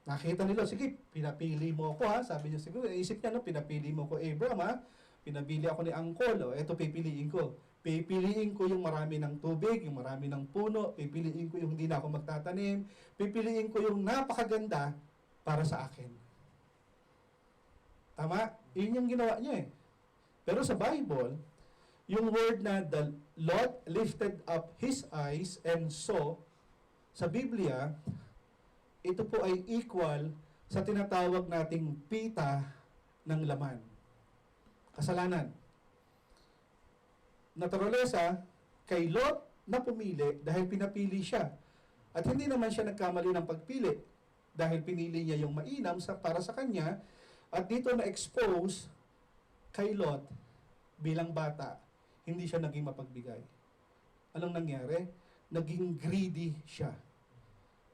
Nakita nila, sige, pinapili mo ako ha. Sabi niya siguro, isip niya, no, pinapili mo ko Abraham ha. Pinabili ako ni Angkol, eto pipiliin ko. Pipiliin ko yung marami ng tubig, yung marami ng puno, pipiliin ko yung hindi na ako magtatanim, pipiliin ko yung napakaganda para sa akin. Tama? Yun yung ginawa niya eh. Pero sa Bible, yung word na the Lot lifted up his eyes and saw, sa Biblia, ito po ay equal sa tinatawag nating pita ng laman. Kasalanan. Naturalesa, kay Lot na pumili dahil pinapili siya. At hindi naman siya nagkamali ng pagpili dahil pinili niya yung mainam para sa kanya. At dito na-expose kay Lot bilang bata, hindi siya naging mapagbigay. Anong nangyari? Naging greedy siya.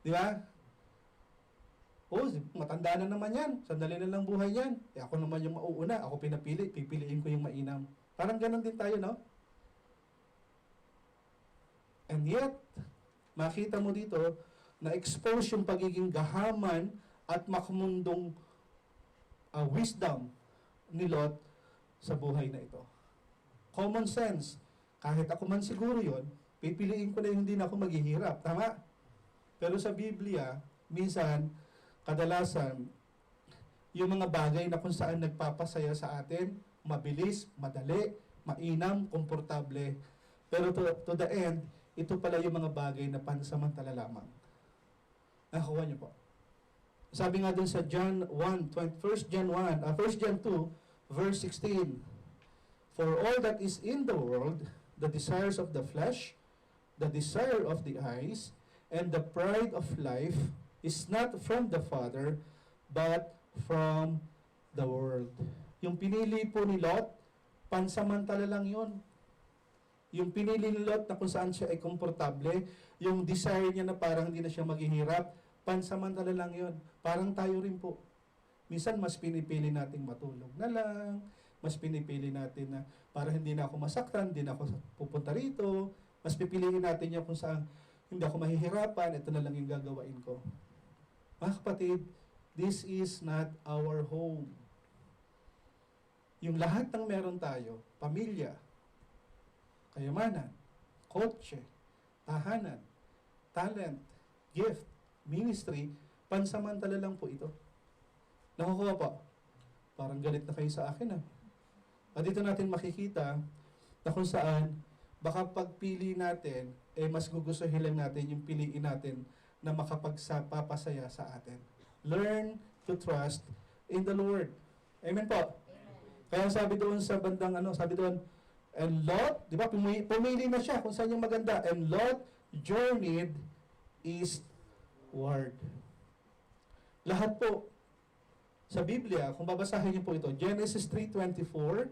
Di ba? Oh, matanda na naman yan. Sandali na lang buhay yan. Eh ako naman yung mauuna. Ako pinapili. Pipiliin ko yung mainam. Parang ganun din tayo, no? And yet, makita mo dito, na-expose yung pagiging gahaman at makmundong wisdom ni Lot sa buhay na ito. Common sense. Kahit ako man siguro yon, pipiliin ko na hindi na ako maghihirap. Tama? Pero sa Biblia, minsan, kadalasan, yung mga bagay na kung saan nagpapasaya sa atin, mabilis, madali, mainam, komportable. Pero to the end, ito pala yung mga bagay na pansamantala lamang. Nakuha niyo po. Sabi nga dun sa John 1 John 2, verse 16, For all that is in the world, the desires of the flesh, the desire of the eyes, and the pride of life, is not from the Father, but from the world. Yung pinili po ni Lot, pansamantala lang yun. Yung pinili ni Lot na kung saan siya ay komportable, yung desire niya na parang hindi na siya maghihirap, pansamantala lang yun. Parang tayo rin po. Minsan mas pinipili nating matulog na lang, mas pinipili natin na para hindi na ako masaktan, hindi na ako pupunta rito, mas pipiliin natin niya kung saan hindi ako mahihirapan, ito na lang yung gagawain ko. Mga kapatid, this is not our home. Yung lahat ng meron tayo, pamilya, kayamanan, kotse, tahanan, talent, gift, ministry, pansamantala lang po ito. Nakukuha pa. Parang galit na kayo sa akin At dito natin makikita na kung saan baka pagpili natin, mas gugustuhin lang natin yung piliin natin na makapagpapasaya sa atin. Learn to trust in the Lord. Amen po? Amen. Kaya sabi doon sa bandang sabi doon, and Lot, di ba, pumili na siya kung saan yung maganda. And Lot journeyed eastward. Lahat po sa Biblia, kung babasahin niyo po ito, Genesis 3:24,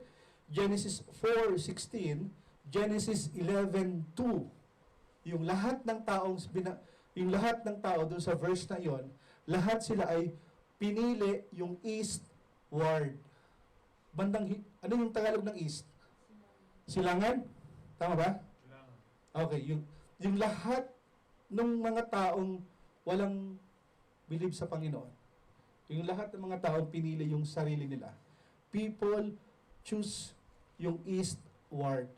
Genesis 4:16, Genesis 11:2. Yung lahat ng tao doon sa verse na yon, lahat sila ay pinili yung eastward. Ano yung Tagalog ng east? Silangan? Tama ba? Okay, yung lahat ng mga taong walang believe sa Panginoon, Yung lahat ng mga tao pinili yung sarili nila. People choose yung eastward.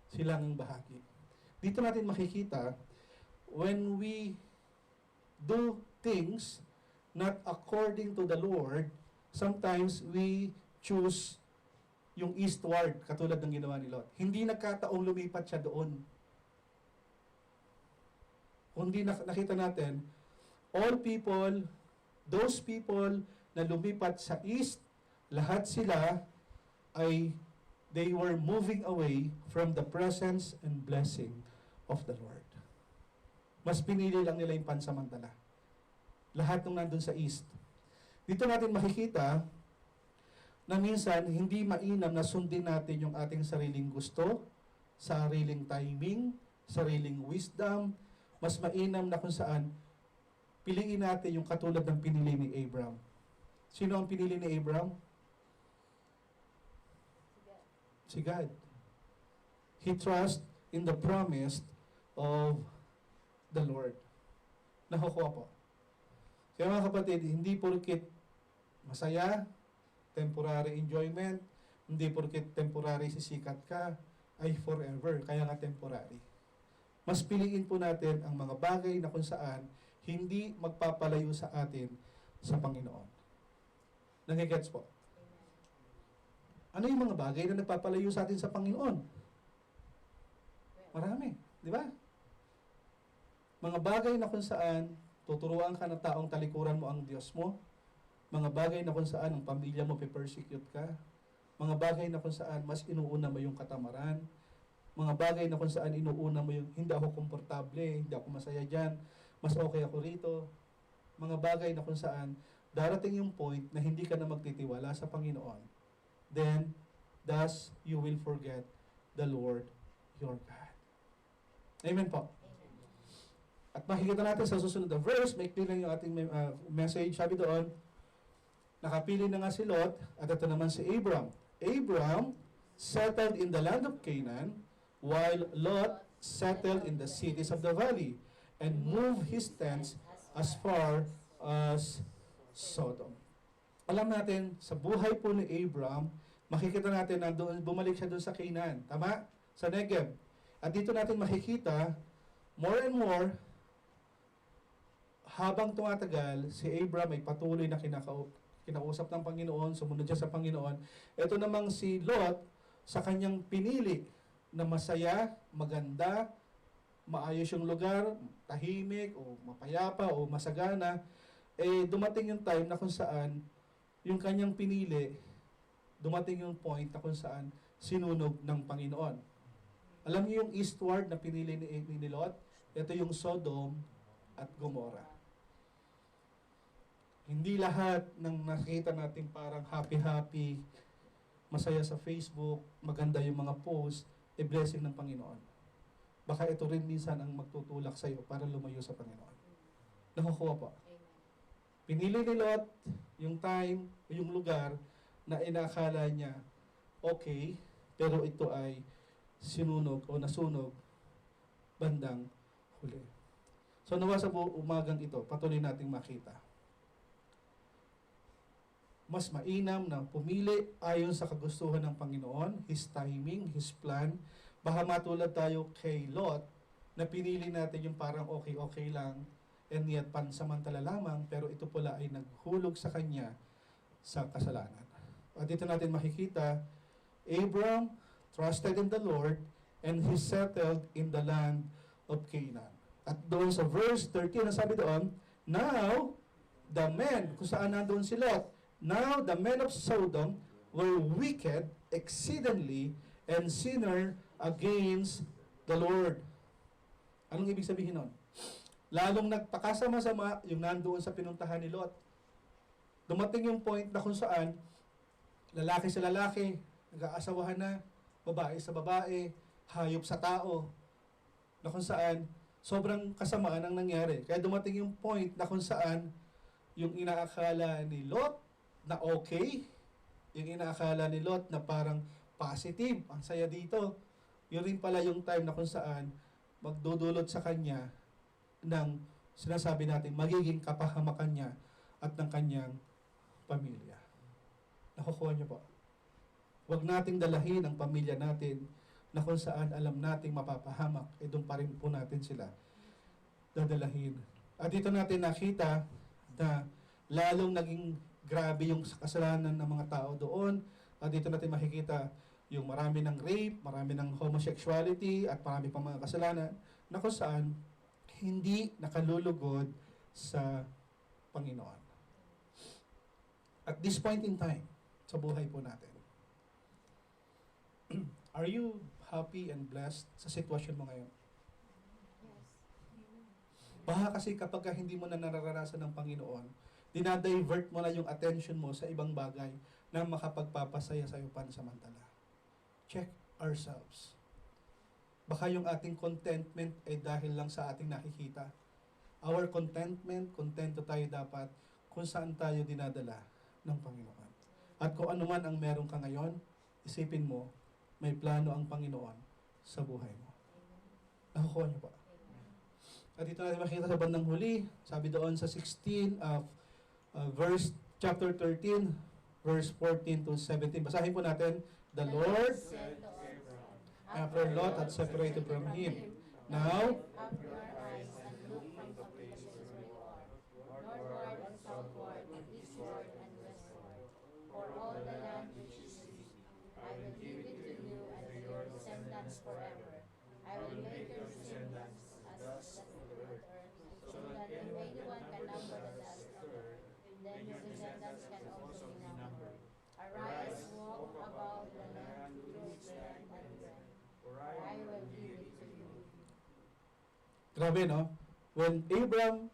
Silangang bahagi. Dito natin makikita, when we do things not according to the Lord, sometimes we choose yung eastward, katulad ng ginawa ni Lot. Hindi nagkataong lumipat siya doon. Kundi nakita natin, all people, those people na lumipat sa east, lahat sila ay they were moving away from the presence and blessing of the Lord. Mas pinili lang nila yung pansamantala. Lahat nung nandun sa east. Dito natin makikita na minsan hindi mainam na sundin natin yung ating sariling gusto, sariling timing, sariling wisdom. Mas mainam na kung saan piliin natin yung katulad ng pinili ni Abraham. Sino ang pinili ni Abraham? Si God. He trusts in the promise of the Lord. Nakukuha po. Kaya mga kapatid, hindi porket masaya, temporary enjoyment, hindi porket temporary sisikat ka, ay forever. Kaya nga temporary. Mas piliin po natin ang mga bagay na kung saan hindi magpapalayo sa atin sa Panginoon. Nagigets po? Ano yung mga bagay na nagpapalayo sa atin sa Panginoon? Marami, di ba? Mga bagay na kung saan tuturuan ka ng taong talikuran mo ang Diyos mo, mga bagay na kung saan ang pamilya mo pe-persecute ka, mga bagay na kung saan mas inuuna mo yung katamaran, mga bagay na kung saan inuuna mo yung hindi ako komportable, hindi ako masaya dyan, mas okay ako rito, mga bagay na kung saan darating yung point na hindi ka na magtitiwala sa Panginoon, then thus you will forget the Lord your God. Amen po. At makikita natin sa susunod na verse, may clear lang yung ating message. Sabi doon, nakapili na nga si Lot, at ito naman si Abram. Abram settled in the land of Canaan, while Lot settled in the cities of the valley, and moved his tents as far as Sodom. Alam natin, sa buhay po ni Abram, makikita natin na bumalik siya doon sa Canaan. Tama? Sa Negev. At dito natin makikita, more and more, habang tumatagal, si Abram ay patuloy na kinausap ng Panginoon, sumunod siya sa Panginoon. Ito namang si Lot, sa kanyang pinili na masaya, maganda, maayos yung lugar, tahimik, o mapayapa, o masagana, dumating yung time na kung saan yung kanyang pinili, dumating yung point na kung saan sinunog ng Panginoon. Alam niyo yung eastward na pinili ni Lot? Ito yung Sodom at Gomorrah. Hindi lahat ng nakita natin parang happy-happy, masaya sa Facebook, maganda yung mga post, blessing ng Panginoon. Baka ito rin minsan ang magtutulak sa iyo para lumayo sa Panginoon. Nakukuha po. Pinili ni Lot yung time, yung lugar na inakala niya okay, pero ito ay sinunog o nasunog bandang huli. So nawa sa umagang ito, patuloy nating makita. Mas mainam na pumili ayon sa kagustuhan ng Panginoon, His timing, His plan. Baka matulad tayo kay Lot, na pinili natin yung parang okay-okay lang, and yet pansamantala lamang, pero ito pala ay naghulog sa kanya sa kasalanan. At dito natin makikita, Abram trusted in the Lord, and he settled in the land of Canaan. At doon sa verse 13, sabi doon, now, the men, kung saan nandun si Lot, now the men of Sodom were wicked exceedingly and sinner against the Lord. Anong ibig sabihin nun? Lalong nagpakasama-sama yung nandoon sa pinuntahan ni Lot. Dumating yung point na kung saan lalaki sa lalaki, nag-aasawahan na, babae sa babae, hayop sa tao, na kung saan sobrang kasamaan ang nangyari. Kaya dumating yung point na kung saan yung inaakala ni Lot na okay, yung inaakala ni Lot na parang positive, ang saya dito, yun rin pala yung time na kung saan magdudulot sa kanya ng sinasabi natin, magiging kapahamakan niya at ng kanyang pamilya. Nakukuha niyo po? Huwag nating dalahin ang pamilya natin na kung saan alam nating mapapahamak, doon pa rin po natin sila dadalahin. At dito natin nakita na lalong naging grabe yung kasalanan ng mga tao doon. At dito natin makikita yung marami ng rape, marami ng homosexuality, at marami pang mga kasalanan na kung saan hindi nakalulugod sa Panginoon. At this point in time, sa buhay po natin, are you happy and blessed sa sitwasyon mo ngayon? Yes. Baka kasi kapag hindi mo na nararanasan ng Panginoon, dinadivert mo na yung attention mo sa ibang bagay na makapagpapasaya sa iyo pansamantala. Check ourselves. Baka yung ating contentment ay dahil lang sa ating nakikita. Our contentment, kontento tayo dapat kung saan tayo dinadala ng Panginoon. At kung ano man ang meron ka ngayon, isipin mo, may plano ang Panginoon sa buhay mo. Nakukuha niyo pa. At dito natin makita sa bandang huli, sabi doon sa 16 of chapter 13, verse 14 to 17. Basahin po natin, the Lord, said to Abraham, after Lot had separated from him, now, lift up your eyes and look from the places where you are, northward and southward, and eastward and westward. For all the land which you see, I will give it to you and to your descendants forever. I will make your descendants as the dust of the earth, so that if anyone can number the dust of the earth, then your descendants can also be numbered. Arise, walk about the land through its length and breadth, for I will give it to you. grabe no? When Abraham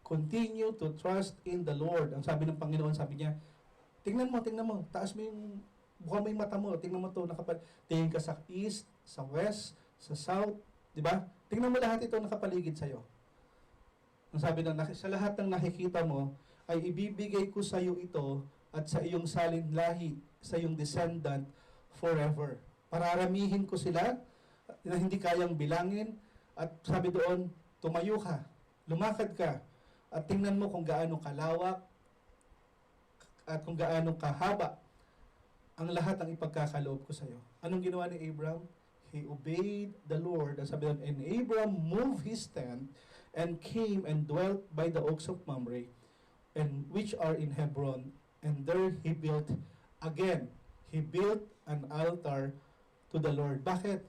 continued to trust in the Lord, ang sabi ng Panginoon, sabi niya, tingnan mo, taas mo yung, buka mo yung mata mo, tingnan mo to, tingin ka sa east, sa west, sa south, di ba? Tingnan mo lahat ito nakapaligid sa'yo. Ang sabi na, sa lahat ng nakikita mo, ay ibibigay ko sa iyo ito at sa iyong salin lahi, sa iyong descendant forever. Pararamihin ko sila na hindi kayang bilangin at sabi doon, tumayo ka, lumakad ka, at tingnan mo kung gaano kalawak at kung gaano kahaba ang lahat ng ipagkakaloob ko sa iyo. Anong ginawa ni Abraham? He obeyed the Lord. Ang sabi doon, and Abraham moved his tent and came and dwelt by the oaks of Mamre, and which are in Hebron, and there he built again. He built an altar to the Lord. Bakit?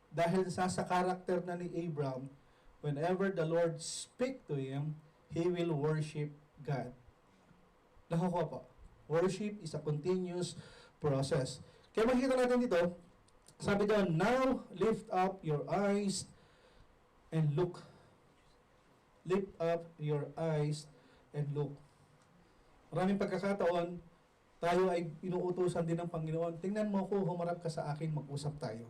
Dahil sa karakter na ni Abraham, whenever the Lord speak to him, he will worship God. Nakukuha po. Worship is a continuous process. Kaya makikita natin dito, sabi doon, now lift up your eyes and look. Lift up your eyes and look. Maraming pagkakataon, tayo ay inuutusan din ng Panginoon. Tingnan mo ko, humarap ka sa akin, mag-usap tayo.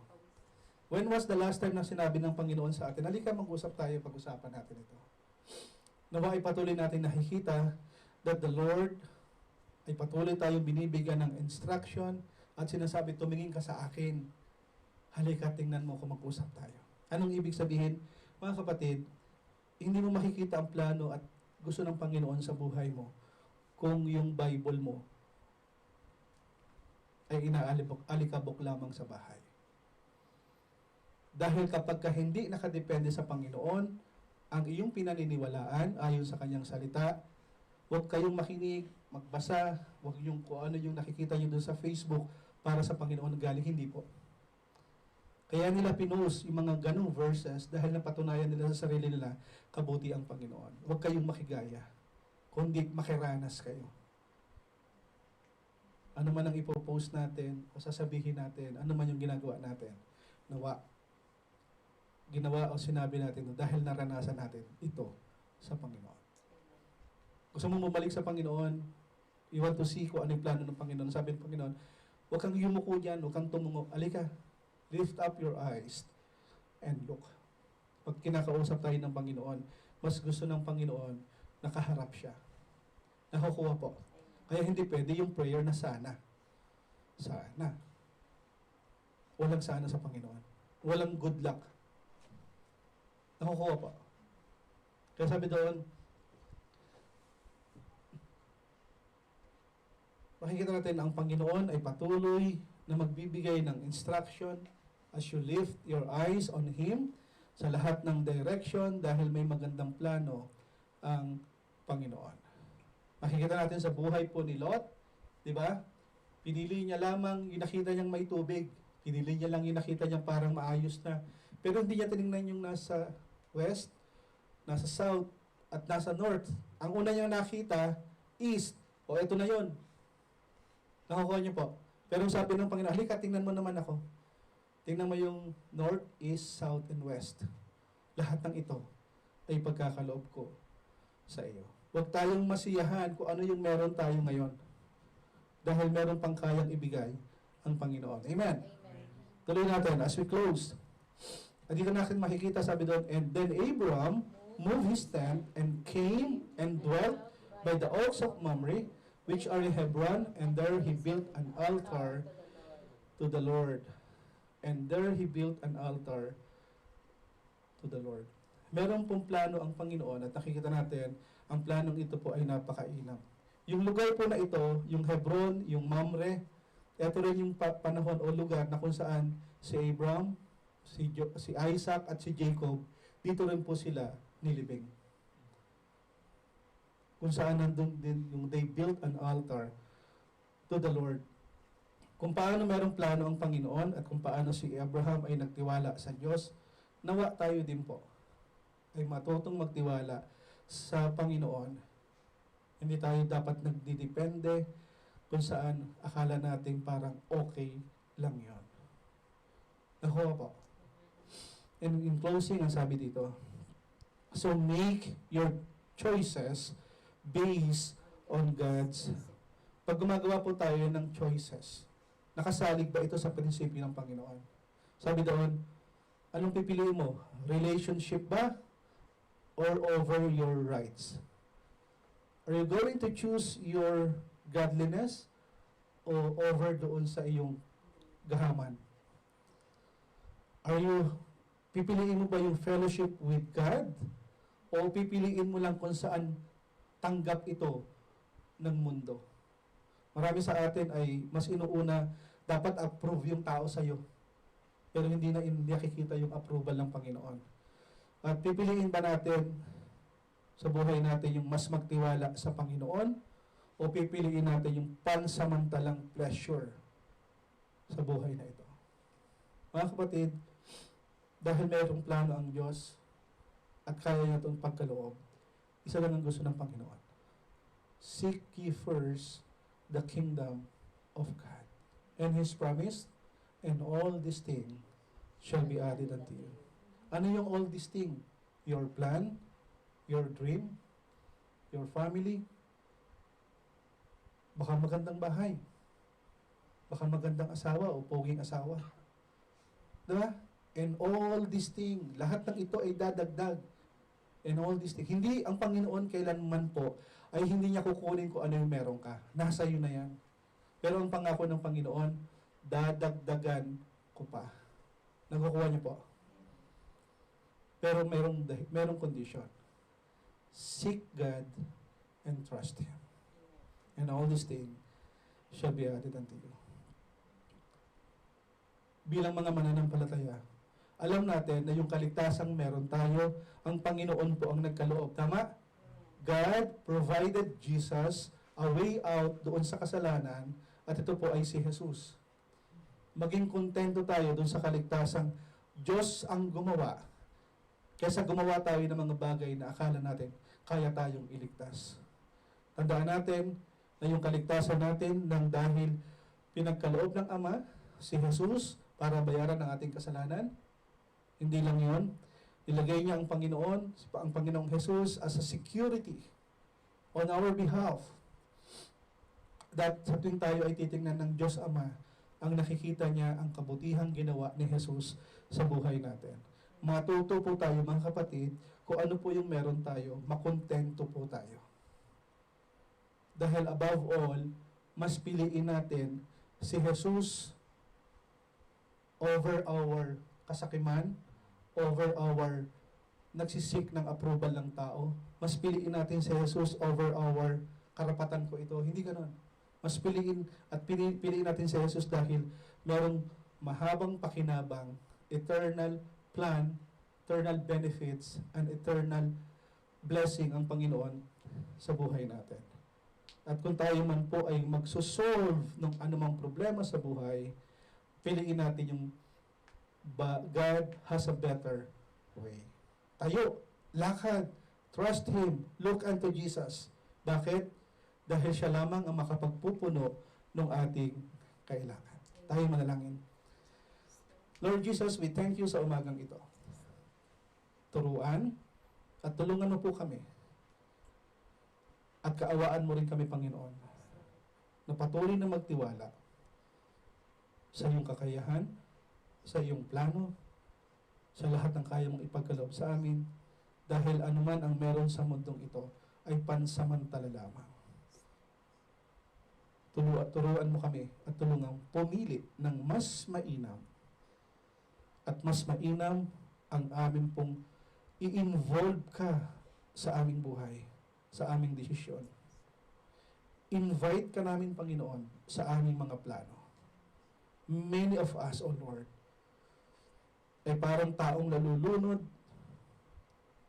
When was the last time na sinabi ng Panginoon sa atin, halika mag-usap tayo, pag-usapan natin ito. Nawa ay patuloy natin nakikita that the Lord ay patuloy tayong binibigyan ng instruction at sinasabi, tumingin ka sa akin. Halika, tingnan mo kung mag-usap tayo. Anong ibig sabihin? Mga kapatid, hindi mo makikita ang plano at gusto ng Panginoon sa buhay mo kung yung Bible mo ay inaalikabok lamang sa bahay. Dahil kapag ka hindi nakadepende sa Panginoon, ang iyong pinaniniwalaan ayon sa kanyang salita, huwag kayong makinig, magbasa, huwag yung kung ano yung nakikita nyo doon sa Facebook para sa Panginoon galing, hindi po. Kaya nila pinost yung mga ganong verses dahil napatunayan nila sa sarili nila kabuti ang Panginoon. Huwag kayong makigaya, kundi makiranas kayo. Ano man ang ipopost natin o sasabihin natin, ano man yung ginagawa natin, nawa, ginawa o sinabi natin dahil naranasan natin ito sa Panginoon. Gusto mo bumalik sa Panginoon, you want to see kung ano yung plano ng Panginoon. Sabi ng Panginoon, huwag kang yumuko dyan, huwag kang tumungo. Alika, lift up your eyes and look. Pag kinakausap tayo ng Panginoon, mas gusto ng Panginoon, nakaharap siya. Nakukuha po. Kaya hindi pwede yung prayer na sana. Sana. Walang sana sa Panginoon. Walang good luck. Nakukuha po. Kaya sabi doon, makikita natin na ang Panginoon ay patuloy na magbibigay ng instruction as you lift your eyes on Him sa lahat ng direction dahil may magandang plano ang Panginoon. Makikita natin sa buhay po ni Lot, di ba? Pinili niya lamang yung nakita niyang may tubig. Pinili niya lang yung nakita niyang parang maayos na. Pero hindi niya tinignan yung nasa west, nasa south, at nasa north. Ang una niyang nakita, east. O eto na yon. Nakukuha niyo po. Pero sabi ng Panginoon, halika, tingnan mo naman ako. Tingnan mo yung north, east, south, and west. Lahat ng ito ay pagkakaloob ko sa iyo. Huwag tayong masiyahan kung ano yung meron tayo ngayon. Dahil meron pang kayang ibigay ang Panginoon. Amen? Tuloy natin as we close. At dito natin makikita, sabi doon, and then Abram moved his tent and came and dwelt by the oaks of Mamre, which are in Hebron, and there he built an altar to the Lord. And there he built an altar to the Lord. Meron pong plano ang Panginoon at nakikita natin, ang planong ito po ay napakainam. Yung lugar po na ito, yung Hebron, yung Mamre, ito rin yung panahon o lugar na kung saan si Abraham, si Isaac at si Jacob, dito rin po sila nilibing. Kung saan nandun din yung they built an altar to the Lord. Kung paano merong plano ang Panginoon at kung paano si Abraham ay nagtiwala sa Diyos, nawa tayo din po ay matutong magtiwala sa Panginoon. Hindi tayo dapat nagdidepende kung saan akala natin parang okay lang yon. Nakuha po. And in closing, ang sabi dito, so make your choices based on God's. Pag gumagawa po tayo ng choices, nakasalig ba ito sa prinsipyo ng Panginoon? Sabi doon, anong pipiliin mo? Relationship ba? Or over your rights? Are you going to choose your godliness o over doon sa iyong gahaman? Are you, pipiliin mo ba yung fellowship with God? O pipiliin mo lang kung saan tanggap ito ng mundo? Marami sa atin ay mas inuuna, dapat approve yung tao sa'yo. Pero hindi nakikita yung approval ng Panginoon. At pipiliin ba natin sa buhay natin yung mas magtiwala sa Panginoon o pipiliin natin yung pansamantalang pleasure sa buhay na ito? Mga kapatid, dahil mayroong plano ang Diyos at kaya niya itong pagkaloob, isa lang ang gusto ng Panginoon. Seek ye first the kingdom of God and His promise, and all these things shall be added unto you. Ano yung all these things? Your plan, your dream, your family, baka magandang bahay, baka magandang asawa o poging asawa. Diba? And all these things, lahat ng ito ay dadagdag. And all these things. Hindi ang Panginoon kailanman po ay hindi niya kukunin kung ano yung meron ka. Nasa iyo na yan. Pero ang pangako ng Panginoon, dadagdagan ko pa. Nakukuha niyo po. Pero merong condition. Seek God and trust Him. And all these things shall be added unto you. Bilang mga mananampalataya, alam natin na yung kaligtasang meron tayo, ang Panginoon po ang nagkaloob. Tama? God provided Jesus a way out doon sa kasalanan at ito po ay si Jesus. Maging kontento tayo doon sa kaligtasang Diyos ang gumawa kaysa gumawa tayo ng mga bagay na akala natin kaya tayong iligtas. Tandaan natin na yung kaligtasan natin nang dahil pinagkaloob ng Ama, si Jesus, para bayaran ang ating kasalanan. Hindi lang yon, nilagay niya ang Panginoong Jesus as a security on our behalf. That sa tuwing tayo ay titingnan ng Diyos Ama, ang nakikita niya ang kabutihang ginawa ni Jesus sa buhay natin. Matuto po tayo mga kapatid, kung ano po yung meron tayo, makontento po tayo. Dahil above all, mas piliin natin si Jesus over our kasakiman, over our nagsisik ng approval ng tao. Mas piliin natin si Jesus over our karapatan ko ito. Hindi ganon. Mas piliin at piliin natin si Jesus dahil merong mahabang pakinabang, eternal plan, eternal benefits, and eternal blessing ang Panginoon sa buhay natin. At kung tayo man po ay magsosolve ng anumang problema sa buhay, piliin natin yung God has a better way. Tayo, lakad, trust Him, look unto Jesus. Bakit? Dahil siya lamang ang makapagpupuno ng ating kailangan. Tayo manalangin. Lord Jesus, we thank you sa umagang ito. Turuan at tulungan mo po kami. At kaawaan mo rin kami, Panginoon, na patuloy na magtiwala sa iyong kakayahan, sa iyong plano, sa lahat ng kaya mong ipagkaloob sa amin, dahil anuman ang meron sa mundong ito ay pansamantala lamang. Turuan mo kami at tulungang pumili ng mas mainam at mas mainam ang amin pong i-involve ka sa aming buhay, sa aming desisyon. Invite ka namin, Panginoon, sa aming mga plano. Many of us, O Lord, ay parang taong nalulunod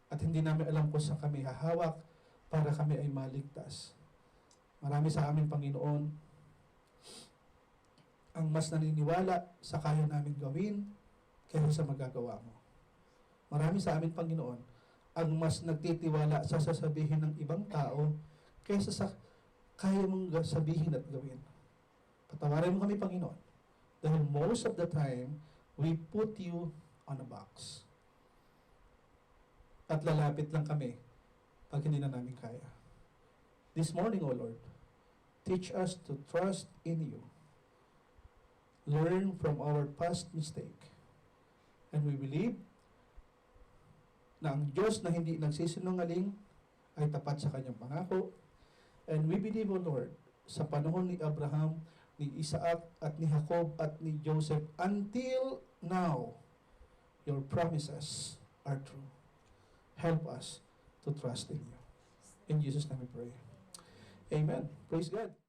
at hindi namin alam kung saan kami hahawak para kami ay maligtas. Marami sa amin, Panginoon, ang mas naniniwala sa kaya namin gawin kaysa sa magagawa mo. Marami sa amin, Panginoon, ang mas nagtitiwala sa sasabihin ng ibang tao kaysa sa kaya mong sabihin at gawin. Patawarin mo kami, Panginoon, dahil most of the time, we put you on a box. At lalapit lang kami pag hindi na namin kaya. This morning, O Lord, teach us to trust in you. Learn from our past mistake. And we believe na ang Diyos na hindi nagsisinungaling ay tapat sa kanyang pangako. And we believe, O Lord, sa panahon ni Abraham, ni Isaac, at ni Jacob, at ni Joseph, until now, your promises are true. Help us to trust in you. In Jesus' name we pray. Amen. Praise God.